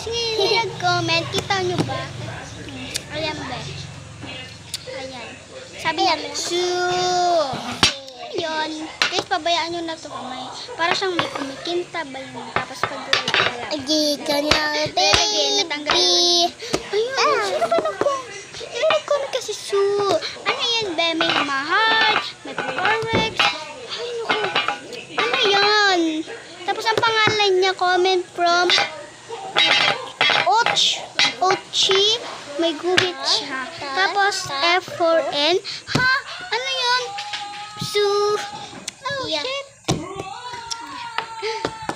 Sino yung nag-comment? Kita nyo ba? Ayan ba? Ayan. Sabi niya, Sue! Ayun. Guys, pabayaan nyo na ito. Para siyang may kumikinta ba yun? Tapos pag wala. Agi ka na, baby. Natanggal yun. Ayun. Sino ba nag-comment kasi Sue? Ano yan ba? May mahal. May Powerwex. Ay, naku. Ano yan? Tapos ang pangalan niya, comment from Ochi. May guhit siya. Tapos F4N. Ha? Ano yan? Sue. Oh, Yeah. shit.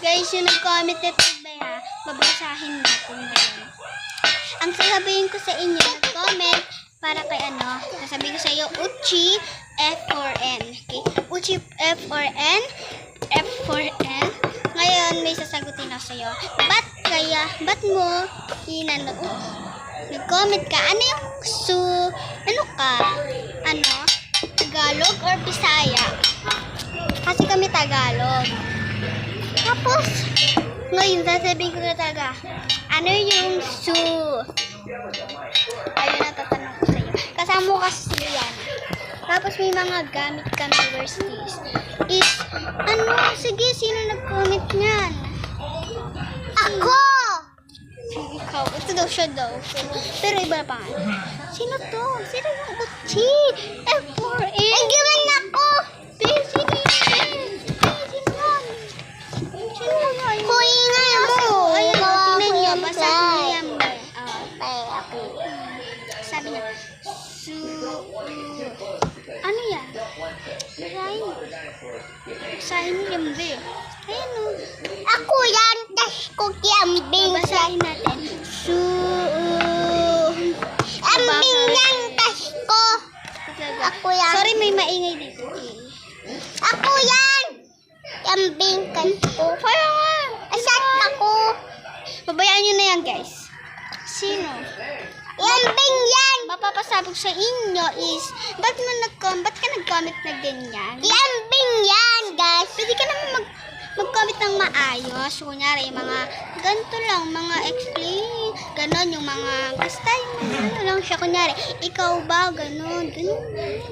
Guys, yung nag-comment ito ba ha? Babasahin natin ba yun? Ang sasabihin ko sa inyo, nag-comment para kay ano, sasabihin ko sa iyo, Uchi F4N. Okay? Uchi F4N. F4N. Ngayon, may sasagutin ako sa iyo. Ba't mo nag-comment ka? Ano yung ano ka? Ano? Tagalog or Bisaya? Kasi kami Tagalog. Tapos, ngayon, sasabihin ko na talaga, ano yung ayun na tatanong ko sa'yo. Kasama mo kasi yan. Tapos may mga gamit kami universities. Sige, sino nag-comment niyan? Ako! Ikaw. Ito daw siya daw. Pero iba na pangalan. Sino to? Sino yung Uchi? F4A. Ay, gawin ako! Sino yan? Sino yan? Kuya nga mo. Ayun, tingnan niyo. Kuya Basahin nga. niyo yan ba? Ay, ako. Sabi niya, ano yan? Basahin niyo yan ba? Ayan o. Ako yan, tas ko kiambing. Basahin natin. Ambing yan, tas ko. Ako yan. Sorry, may maingay dito. Ako yan. Ambing kas ko. Kaya nga. Asat ako. Babayaan nyo na yan, guys. Sino? Ambing yan. Mapapasabog sa inyo is, ba't ka nag-comment na ganyan? Ambing yan, guys. Pwede ka naman mag-comment ng maayos. Kunyari, mga ganito lang, mga explain, ganon, yung mga, basta yung mga ano lang siya. Kunyari, ikaw ba, ganon, ganon,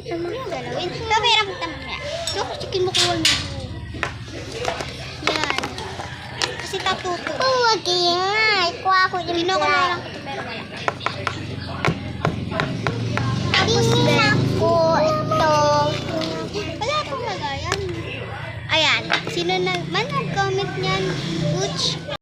ano yung galawin? Pero pera kita mamaya. Doko, chicken mo kuha na. Yan. Kasi tatuto. Huwag nga. Ikuha ko yung Kinuha ko na lang ito, pero wala. Tingin ako. Ito. Wala pong lagayan. Ayan. Sino nag-comment niyan? Butch.